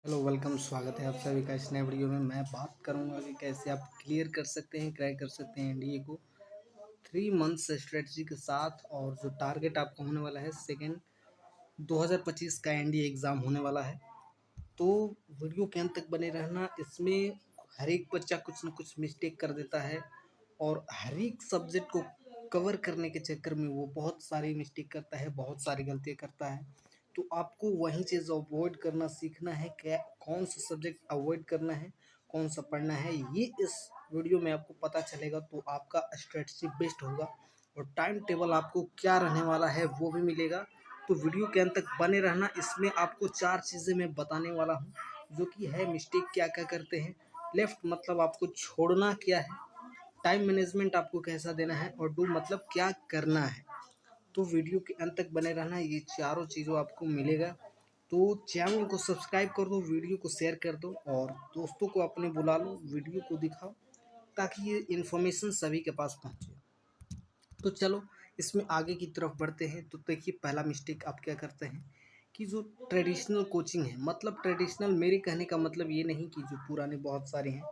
Hello welcome, स्वागत है आप सभी का इस नए वीडियो में। मैं बात करूंगा कि कैसे आप क्लियर कर सकते हैं, क्रैक कर सकते हैं एनडीए को 3 मंथ्स स्ट्रेटजी के साथ। और जो टारगेट आपका होने वाला है सेकेंड 2025 का एनडीए एग्ज़ाम होने वाला है। तो वीडियो के अंत तक बने रहना। इसमें हर एक बच्चा कुछ न कुछ मिस्टेक कर देता है और हर एक सब्जेक्ट को कवर करने के चक्कर में वो बहुत सारी मिस्टेक करता है, बहुत सारी गलतियाँ करता है। तो आपको वही चीज़ अवॉइड करना सीखना है, क्या कौन सा सब्जेक्ट अवॉइड करना है, कौन सा पढ़ना है, ये इस वीडियो में आपको पता चलेगा। तो आपका स्ट्रेटजी बेस्ट होगा और टाइम टेबल आपको क्या रहने वाला है वो भी मिलेगा। तो वीडियो के अंत तक बने रहना। इसमें आपको 4 चीज़ें मैं बताने वाला हूँ जो कि है मिस्टेक क्या क्या करते हैं, लेफ्ट मतलब आपको छोड़ना क्या है, टाइम मैनेजमेंट आपको कैसा देना है, और डू मतलब क्या करना है। तो वीडियो के अंत तक बने रहना, ये चारों चीज़ों आपको मिलेगा। तो चैनल को सब्सक्राइब कर दो, वीडियो को शेयर कर दो और दोस्तों को अपने बुला लो, वीडियो को दिखाओ ताकि ये इन्फॉर्मेशन सभी के पास पहुँचे। तो चलो इसमें आगे की तरफ बढ़ते हैं। तो देखिए, पहला मिस्टेक आप क्या करते हैं कि जो ट्रेडिशनल कोचिंग है, मतलब ट्रेडिशनल मेरे कहने का मतलब ये नहीं कि जो पुराने बहुत सारे हैं,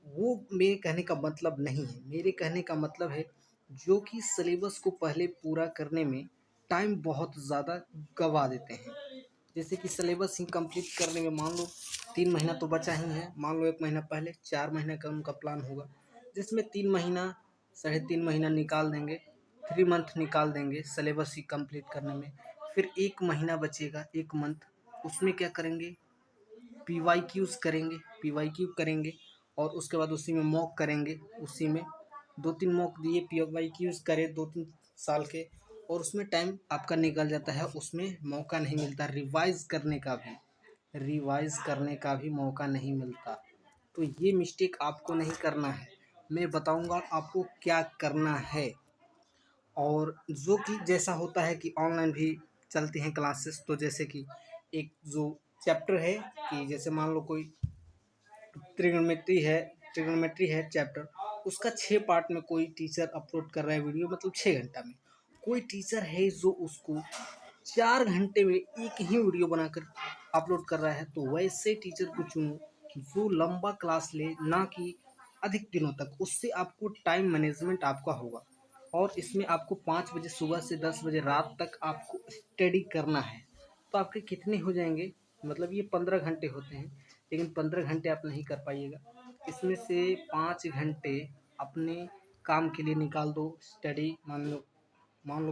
वो मेरे कहने का मतलब नहीं है। मेरे कहने का मतलब है जो कि सिलेबस को पहले पूरा करने में टाइम बहुत ज़्यादा गवा देते हैं। जैसे कि सिलेबस ही कंप्लीट करने में मान लो 3 महीना तो बचा ही है, मान लो 1 महीना पहले 4 महीने का उनका प्लान होगा, जिसमें 3 महीना 3.5 महीना निकाल देंगे, 3 मंथ निकाल देंगे सिलेबस ही कंप्लीट करने में। फिर 1 महीना बचेगा, 1 मंथ, उसमें क्या करेंगे, पी वाई क्यूज़ करेंगे और उसके बाद उसी में मॉक करेंगे। उसी में 2-3 मॉक दिए, पी वाई क्यूज़ करे 2-3 साल के, और उसमें टाइम आपका निकल जाता है। उसमें मौका नहीं मिलता रिवाइज़ करने का भी मौका नहीं मिलता। तो ये मिस्टेक आपको नहीं करना है। मैं बताऊंगा आपको क्या करना है। और जो कि जैसा होता है कि ऑनलाइन भी चलती हैं क्लासेस, तो जैसे कि एक जो चैप्टर है कि जैसे मान लो कोई ट्रिग्नोमेट्री है चैप्टर, उसका 6 पार्ट में कोई टीचर अपलोड कर रहा है वीडियो, मतलब 6 घंटा में। कोई टीचर है जो उसको 4 घंटे में एक ही वीडियो बनाकर अपलोड कर रहा है। तो वैसे टीचर को चुनो जो लंबा क्लास ले, ना कि अधिक दिनों तक। उससे आपको टाइम मैनेजमेंट आपका होगा। और इसमें आपको 5 बजे सुबह से 10 बजे रात तक आपको स्टडी करना है। तो आपके कितने हो जाएंगे, मतलब ये 15 घंटे होते हैं, लेकिन 15 घंटे आप नहीं कर पाइएगा। इसमें से 5 घंटे अपने काम के लिए निकाल दो। स्टडी मान लो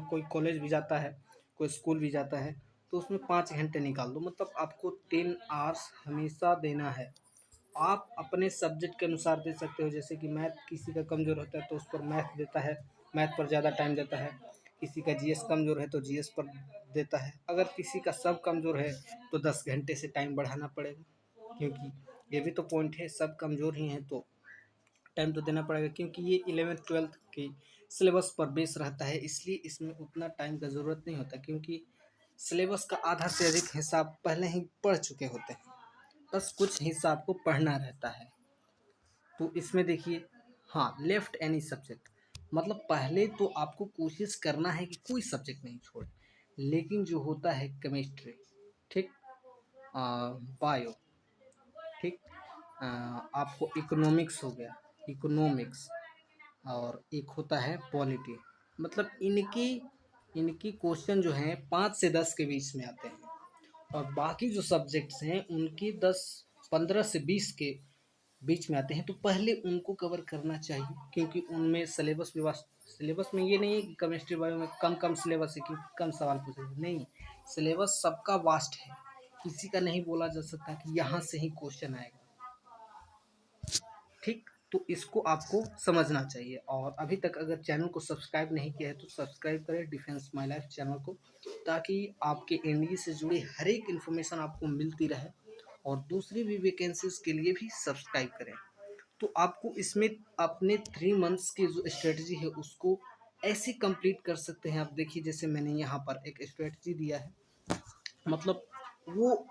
कोई कॉलेज भी जाता है, कोई स्कूल भी जाता है, तो उसमें 5 घंटे निकाल दो। मतलब आपको 10 आवर्स हमेशा देना है। आप अपने सब्जेक्ट के अनुसार दे सकते हो। जैसे कि मैथ किसी का कमज़ोर होता है तो उस पर मैथ देता है, मैथ पर ज़्यादा टाइम देता है। किसी का जीएस कमज़ोर है तो जीएस पर देता है। अगर किसी का सब कमज़ोर है तो 10 घंटे से टाइम बढ़ाना पड़ेगा, क्योंकि ये भी तो पॉइंट है, सब कमज़ोर ही हैं तो टाइम तो देना पड़ेगा। क्योंकि ये 11th-12th की सिलेबस पर बेस रहता है, इसलिए इसमें उतना टाइम का ज़रूरत नहीं होता, क्योंकि सिलेबस का आधा से अधिक हिस्सा आप पहले ही पढ़ चुके होते हैं। बस कुछ हिस्सा आपको पढ़ना रहता है। तो इसमें देखिए, हाँ, लेफ्ट एनी सब्जेक्ट, मतलब पहले तो आपको कोशिश करना है कि कोई सब्जेक्ट नहीं छोड़े। लेकिन जो होता है केमिस्ट्री, ठीक, बायो, ठीक, आपको इकोनॉमिक्स हो गया, इकोनॉमिक्स, और एक होता है पॉलिटी, मतलब इनकी इनकी क्वेश्चन जो हैं 5 से 10 के बीच में आते हैं। और बाकी जो सब्जेक्ट्स हैं उनकी 15 से 20 के बीच में आते हैं। तो पहले उनको कवर करना चाहिए, क्योंकि उनमें सिलेबस भी वास्ट। सिलेबस में ये नहीं है कि केमिस्ट्री बायो में कम कम सिलेबस है कि कम सवाल पूछे, नहीं, सिलेबस सबका वास्ट है। किसी का नहीं बोला जा सकता कि यहाँ से ही क्वेश्चन आएगा, ठीक। तो इसको आपको समझना चाहिए। और अभी तक अगर चैनल को सब्सक्राइब नहीं किया है तो सब्सक्राइब करें डिफेंस माई लाइफ चैनल को, ताकि आपके एनडीए से जुड़ी हर एक इन्फॉर्मेशन आपको मिलती रहे। और दूसरी भी वैकेंसीज के लिए भी सब्सक्राइब करें। तो आपको इसमें अपने 3 मंथ्स की जो स्ट्रेटजी है उसको ऐसे कंप्लीट कर सकते हैं। आप देखिए, जैसे मैंने यहाँ पर एक स्ट्रेटजी दिया है, मतलब वो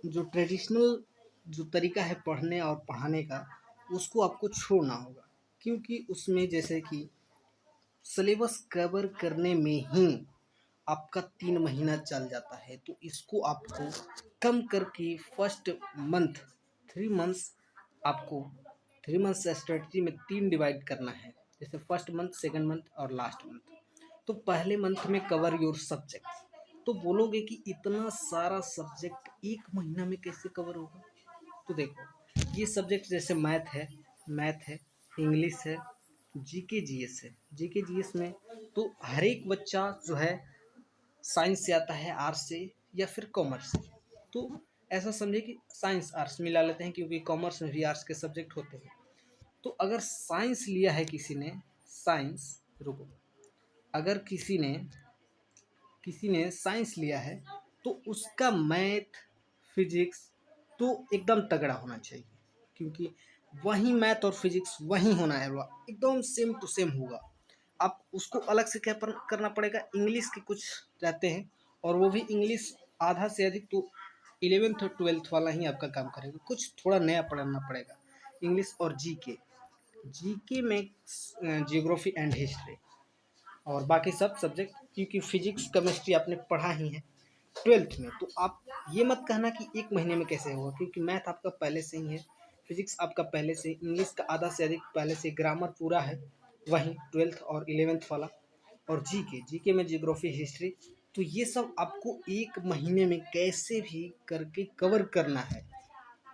जो ट्रेडिशनल जो तरीका है पढ़ने और पढ़ाने का, उसको आपको छोड़ना होगा। क्योंकि उसमें जैसे कि सिलेबस कवर करने में ही आपका 3 महीना चल जाता है, तो इसको आपको कम करके फर्स्ट मंथ 3 मंथ्स आपको 3 मंथ्स स्ट्रेटजी में 3 डिवाइड करना है। जैसे फर्स्ट मंथ, सेकंड मंथ और लास्ट मंथ। तो पहले मंथ में कवर योर सब्जेक्ट। तो बोलोगे कि इतना सारा सब्जेक्ट 1 महीना में कैसे कवर होगा? तो देखो, ये सब्जेक्ट जैसे मैथ है, इंग्लिश है, जीके जीएस है। जीके जीएस में तो हर एक बच्चा जो है साइंस से आता है, आर्ट्स से या फिर कॉमर्स से। तो ऐसा समझे कि साइंस आर्ट्स मिला लेते हैं, क्योंकि कॉमर्स में भी आर्ट्स के सब्जेक्ट होते हैं। तो अगर साइंस लिया है किसी ने, साइंस रुको, अगर किसी ने साइंस लिया है, तो उसका मैथ, फिजिक्स तो एकदम तगड़ा होना चाहिए, क्योंकि वही मैथ और फिजिक्स वही होना है, एकदम सेम टू सेम होगा। आप उसको अलग से क्या करना पड़ेगा, इंग्लिश के कुछ रहते हैं, और वो भी इंग्लिश आधा से अधिक तो 11th और 12th वाला ही आपका काम करेगा, कुछ थोड़ा नया पढ़ना पड़ेगा। इंग्लिश और जीके, जीके में जियोग्राफी एंड हिस्ट्री, और बाकी सब सब्जेक्ट, क्योंकि फिजिक्स केमिस्ट्री आपने पढ़ा ही है 12th में। तो आप ये मत कहना कि 1 महीने में कैसे होगा, क्योंकि मैथ आपका पहले से ही है, फिजिक्स आपका पहले से, इंग्लिश का आधा से अधिक पहले से, ग्रामर पूरा है वहीं 12th और 11th वाला, और जीके में जियोग्राफी, हिस्ट्री। तो ये सब आपको 1 महीने में कैसे भी करके कवर करना है,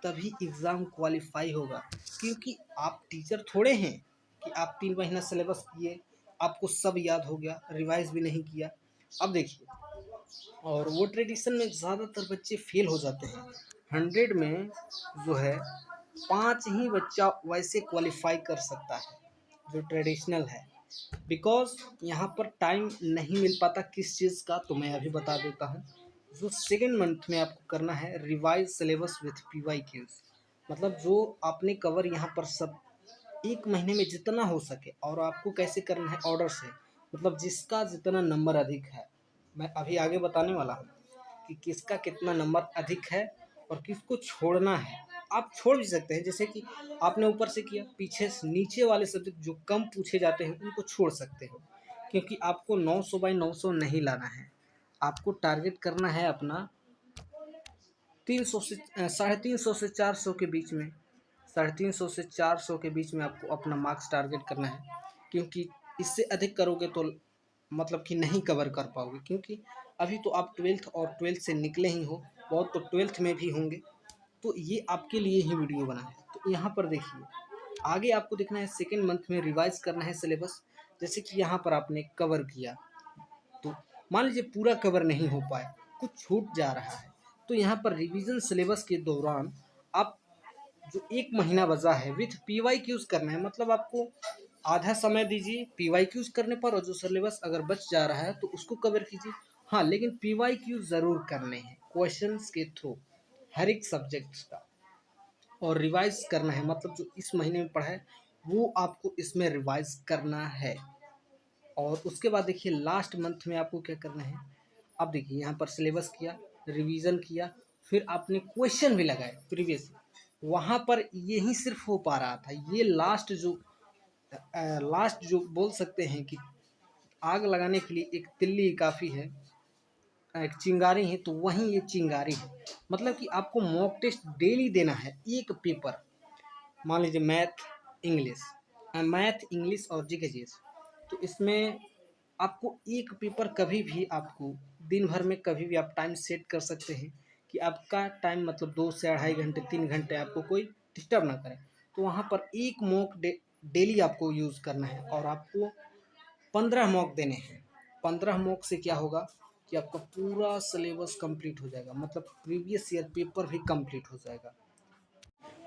तभी एग्ज़ाम क्वालिफाई होगा। क्योंकि आप टीचर थोड़े हैं कि आप 3 महीना सिलेबस किए, आपको सब याद हो गया, रिवाइज भी नहीं किया। अब देखिए, और वो ट्रेडिशन में ज़्यादातर बच्चे फेल हो जाते हैं। 100 में जो है 5 ही बच्चा वैसे क्वालिफाई कर सकता है जो ट्रेडिशनल है। बिकॉज यहाँ पर टाइम नहीं मिल पाता किस चीज़ का, तो मैं अभी बता देता हूँ। जो सेकेंड मंथ में आपको करना है, रिवाइज सिलेबस विथ PYQs। मतलब जो आपने कवर यहाँ पर सब 1 महीने में जितना हो सके, और आपको कैसे करना है, ऑर्डर से, मतलब जिसका जितना नंबर अधिक है। मैं अभी आगे बताने वाला हूँ कि किसका कितना नंबर अधिक है और किसको छोड़ना है। आप छोड़ भी सकते हैं, जैसे कि आपने ऊपर से किया, पीछे से नीचे वाले सब्जेक्ट जो कम पूछे जाते हैं उनको छोड़ सकते हो, क्योंकि आपको 900 बाई 900 नहीं लाना है। आपको टारगेट करना है अपना 300 से 350 से 400 के बीच में, 350 से 400 के बीच में आपको अपना मार्क्स टारगेट करना है। क्योंकि इससे अधिक करोगे तो मतलब कि नहीं कवर कर पाओगे, क्योंकि अभी तो आप 12th और 12th से निकले ही हो, बहुत तो 12th में भी होंगे। तो ये आपके लिए ही वीडियो बना है। तो यहाँ पर देखिए, आगे आपको देखना है सेकेंड मंथ में रिवाइज करना है सिलेबस। जैसे कि यहाँ पर आपने कवर किया, तो मान लीजिए पूरा कवर नहीं हो पाया, कुछ छूट जा रहा है, तो यहाँ पर रिवीजन सिलेबस के दौरान आप जो 1 महीना बचा है विथ PYQs करना है। मतलब आपको आधा समय दीजिए PYQs करने पर, और जो सिलेबस अगर बच जा रहा है तो उसको कवर कीजिए। हाँ, लेकिन PYQ ज़रूर करने हैं क्वेश्चंस के थ्रू, हर एक सब्जेक्ट्स का, और रिवाइज करना है। मतलब जो इस महीने में पढ़ा है वो आपको इसमें रिवाइज करना है। और उसके बाद देखिए लास्ट मंथ में आपको क्या करना है। अब देखिए यहाँ पर सिलेबस किया, रिवीजन किया, फिर आपने क्वेश्चन भी लगाए प्रीवियस, वहाँ पर यही सिर्फ हो पा रहा था। ये लास्ट जो बोल सकते हैं कि आग लगाने के लिए एक तिल्ली काफ़ी है, एक चिंगारी है, तो वहीं ये चिंगारी है। मतलब कि आपको मॉक टेस्ट डेली देना है, एक पेपर। मान लीजिए मैथ इंग्लिश और जीके जीएस, तो इसमें आपको एक पेपर कभी भी, आपको दिन भर में कभी भी आप टाइम सेट कर सकते हैं कि आपका टाइम मतलब 2 से 2.5 घंटे 3 घंटे आपको कोई डिस्टर्ब ना करे। तो वहाँ पर एक मॉक डेली आपको यूज़ करना है, और आपको 15 मॉक देने हैं। 15 मॉक से क्या होगा कि आपका पूरा सिलेबस कंप्लीट हो जाएगा, मतलब प्रीवियस ईयर पेपर भी कंप्लीट हो जाएगा।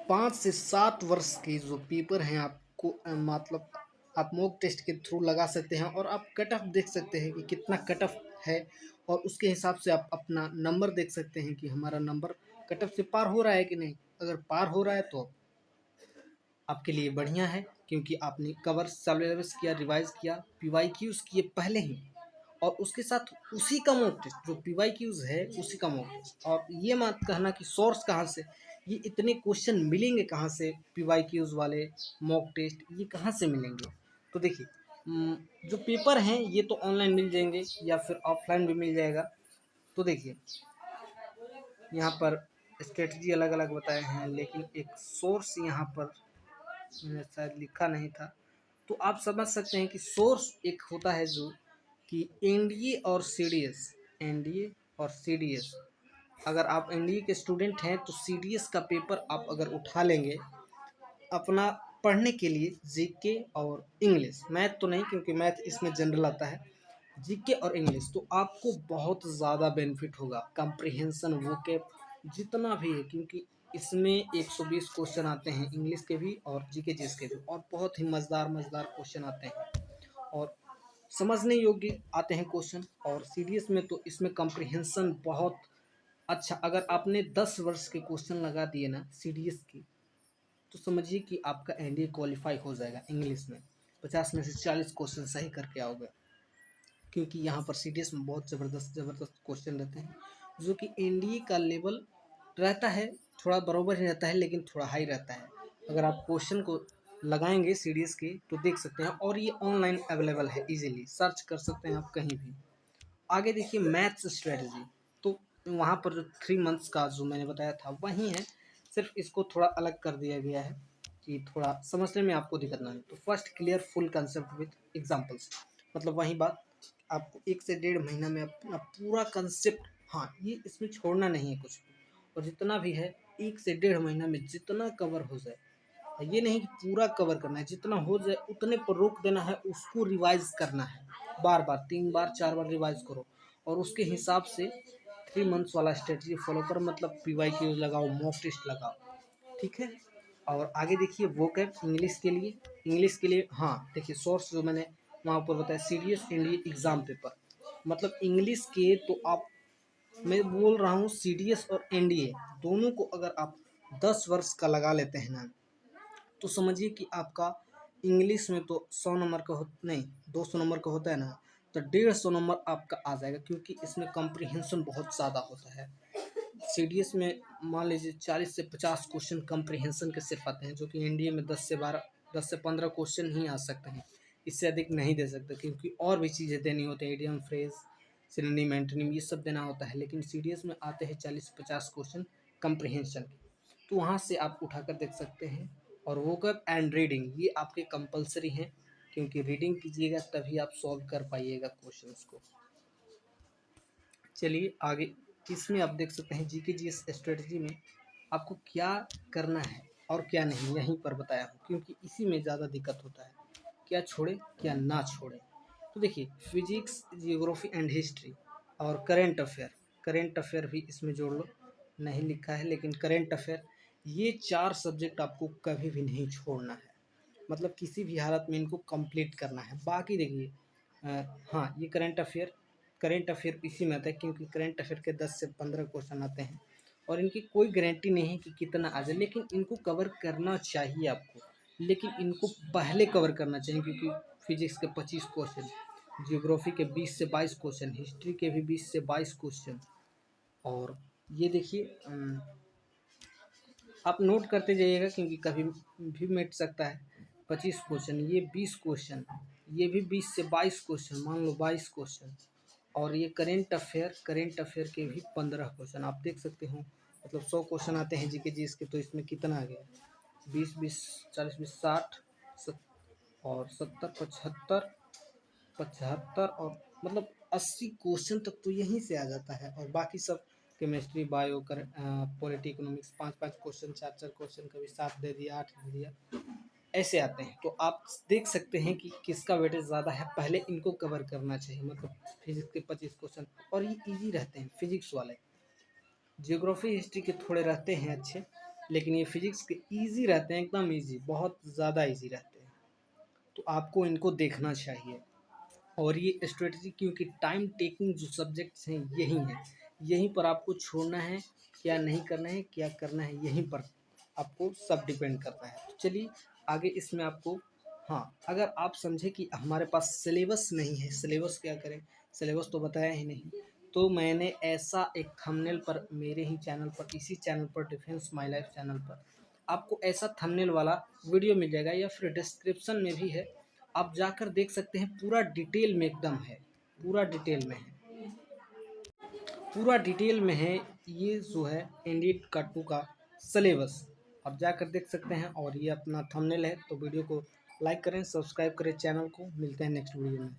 5 से 7 वर्ष के जो पेपर हैं आपको मतलब आप मॉक टेस्ट के थ्रू लगा सकते हैं, और आप कट ऑफ देख सकते हैं कि कितना कट ऑफ है, और उसके हिसाब से आप अपना नंबर देख सकते हैं कि हमारा नंबर कट ऑफ से पार हो रहा है कि नहीं। अगर पार हो रहा है तो आपके लिए बढ़िया है, क्योंकि आपने कवर सिलेबस किया, रिवाइज किया, PYQs किए पहले ही, और उसके साथ उसी का मॉक टेस्ट, जो PYQs है उसी का मॉक टेस्ट। और ये मत कहना कि सोर्स कहाँ से, ये इतने क्वेश्चन मिलेंगे कहाँ से, PYQs वाले मॉक टेस्ट ये कहाँ से मिलेंगे। तो देखिए, जो पेपर हैं ये तो ऑनलाइन मिल जाएंगे या फिर ऑफलाइन भी मिल जाएगा। तो देखिए यहाँ पर स्ट्रेटजी अलग अलग बताए हैं, लेकिन एक सोर्स यहाँ पर मैंने शायद लिखा नहीं था। तो आप समझ सकते हैं कि सोर्स एक होता है जो कि एनडीए और सीडीएस, एनडीए और सीडीएस। अगर आप एनडीए के स्टूडेंट हैं तो सीडीएस का पेपर आप अगर उठा लेंगे अपना पढ़ने के लिए, जीके और इंग्लिश, मैथ तो नहीं क्योंकि मैथ इसमें जनरल आता है, जीके और इंग्लिश, तो आपको बहुत ज़्यादा बेनिफिट होगा। कंप्रिहेंशन, वोकैब जितना भी है, क्योंकि इसमें 120 क्वेश्चन आते हैं इंग्लिश के भी और जीके जीएस के भी, और बहुत ही मज़ेदार मज़ेदार क्वेश्चन आते हैं और समझने योग्य आते हैं क्वेश्चन। और सीडीएस में तो इसमें कंप्रिहेंशन बहुत अच्छा, अगर आपने 10 वर्ष के क्वेश्चन लगा दिए ना सीडीएस की, तो समझिए कि आपका एनडीए क्वालिफाई हो जाएगा। इंग्लिश में 50 में से 40 क्वेश्चन सही करके आओगे, क्योंकि यहाँ पर सीडीएस में बहुत ज़बरदस्त ज़बरदस्त क्वेश्चन रहते हैं, जो कि एनडीए का लेवल रहता है थोड़ा बराबर ही रहता है, लेकिन थोड़ा हाई रहता है। अगर आप क्वेश्चन को लगाएंगे सीडीएस के तो देख सकते हैं, और ये ऑनलाइन अवेलेबल है, इजीली सर्च कर सकते हैं आप कहीं भी। आगे देखिए मैथ्स स्ट्रेटजी, तो वहाँ पर जो 3 मंथ्स का जो मैंने बताया था वही है, सिर्फ इसको थोड़ा अलग कर दिया गया है कि थोड़ा समझने में आपको दिक्कत ना हो। तो first clear full concept with examples, मतलब वही बात, आपको 1 से 1.5 महीना में अपना पूरा कंसेप्ट, हाँ ये इसमें छोड़ना नहीं है कुछ भी, और जितना भी है 1 से 1.5 महीना में जितना कवर हो जाए, ये नहीं कि पूरा कवर करना है, जितना हो जाए उतने पर रोक देना है, उसको रिवाइज करना है, बार बार 3 बार 4 बार रिवाइज करो, और उसके हिसाब से 3 मंथ्स वाला स्ट्रेटजी फॉलो करो, मतलब पीवाई क्यूज लगाओ, मॉक टेस्ट लगाओ, ठीक है। और आगे देखिए वोकैब इंग्लिश के लिए हाँ देखिए सोर्स जो मैंने वहाँ पर बताया, सीडीएस इंडियन एग्जाम पेपर, मतलब इंग्लिश के तो आप, मैं बोल रहा हूँ सीडीएस और एनडीए दोनों को अगर आप 10 वर्ष का लगा लेते हैं ना, तो समझिए कि आपका इंग्लिश में तो 100 नंबर का हो नहीं, 200 नंबर का होता है ना, तो 150 नंबर आपका आ जाएगा, क्योंकि इसमें कंप्रीहेंशन बहुत ज़्यादा होता है। सीडीएस में मान लीजिए 40 से 50 क्वेश्चन कंप्रीहेंशन के सिर्फ आते हैं, जो कि एनडीए में 10 से 15 क्वेश्चन ही आ सकते हैं, इससे अधिक नहीं दे सकते, क्योंकि और भी चीज़ें देनी होती है, इडियम फ्रेज, सिनोनिम एंटोनिम ये सब देना होता है, लेकिन सीडीएस में आते हैं 40-50 क्वेश्चन कंप्रीहेंशन के, तो वहाँ से आप उठाकर देख सकते हैं। और वोकैब एंड रीडिंग ये आपके कंपलसरी हैं, क्योंकि रीडिंग कीजिएगा तभी आप सॉल्व कर पाइएगा क्वेश्चंस को। चलिए आगे, इसमें आप देख सकते हैं जीके जीएस स्ट्रेटजी में आपको क्या करना है और क्या नहीं, यहीं पर बताया हूँ, क्योंकि इसी में ज़्यादा दिक्कत होता है, क्या छोड़े क्या ना छोड़े। तो देखिए फिजिक्स, जियोग्राफी एंड हिस्ट्री और करेंट अफेयर भी इसमें जोड़ लो, नहीं लिखा है लेकिन करेंट अफेयर, ये 4 सब्जेक्ट आपको कभी भी नहीं छोड़ना है, मतलब किसी भी हालत में इनको कंप्लीट करना है। बाकी देखिए हाँ ये करेंट अफेयर इसी में आता है, क्योंकि करेंट अफेयर के 10 से 15 क्वेश्चन आते हैं, और इनकी कोई गारंटी नहीं है कि कितना आ जाए, लेकिन इनको कवर करना चाहिए आपको, लेकिन इनको पहले कवर करना चाहिए, क्योंकि फिजिक्स के 25 क्वेश्चन, जियोग्राफी के 20 से 22 क्वेश्चन, हिस्ट्री के भी 20 से 22 क्वेश्चन, और ये देखिए आप नोट करते जाइएगा, क्योंकि कभी भी मिट सकता है। 25 क्वेश्चन, ये 20 क्वेश्चन, ये भी 20 से 22 क्वेश्चन, मान लो 22 क्वेश्चन, और ये करेंट अफेयर के भी 15 क्वेश्चन, आप देख सकते हो, मतलब 100 क्वेश्चन आते हैं जीके जीएस के, तो इसमें कितना आ गया, 20 20 40 20 60 और 70 75 75 और मतलब 80 क्वेश्चन तक तो यहीं से आ जाता है, और बाकी सब केमिस्ट्री, बायो, कर पॉलिटी, इकोनॉमिक्स 5-5 क्वेश्चन, 4-4 क्वेश्चन, कभी 7 दे दिया, 8 दे दिया, ऐसे आते हैं। तो आप देख सकते हैं कि किसका वेटेज ज़्यादा है, पहले इनको कवर करना चाहिए, मतलब फिजिक्स के 25 क्वेश्चन, और ये इजी रहते हैं फिजिक्स वाले। जियोग्राफी हिस्ट्री के थोड़े रहते हैं अच्छे, लेकिन ये फिजिक्स के इजी रहते हैं, एकदम इजी, बहुत ज़्यादा इजी रहते हैं, तो आपको इनको देखना चाहिए। और ये स्ट्रेटजी, क्योंकि टाइम टेकिंग जो सब्जेक्ट्स हैं यही हैं, यहीं पर आपको छोड़ना है, क्या नहीं करना है, क्या करना है, यहीं पर आपको सब डिपेंड करता है। तो चलिए आगे इसमें आपको, हाँ अगर आप समझे कि हमारे पास सिलेबस नहीं है, सिलेबस क्या करें, सिलेबस तो बताया ही नहीं, तो मैंने ऐसा एक थंबनेल पर, मेरे ही चैनल पर, इसी चैनल पर, डिफेंस माई लाइफ चैनल पर आपको ऐसा थंबनेल वाला वीडियो मिल जाएगा, या फिर डिस्क्रिप्शन में भी है, आप जाकर देख सकते हैं, पूरा डिटेल में एकदम है, पूरा डिटेल में है, पूरा डिटेल में है। ये जो है इंडीड का 2 का सिलेबस आप जाकर देख सकते हैं। और ये अपना थंबनेल है। तो वीडियो को लाइक करें, सब्सक्राइब करें चैनल को। मिलते हैं नेक्स्ट वीडियो में।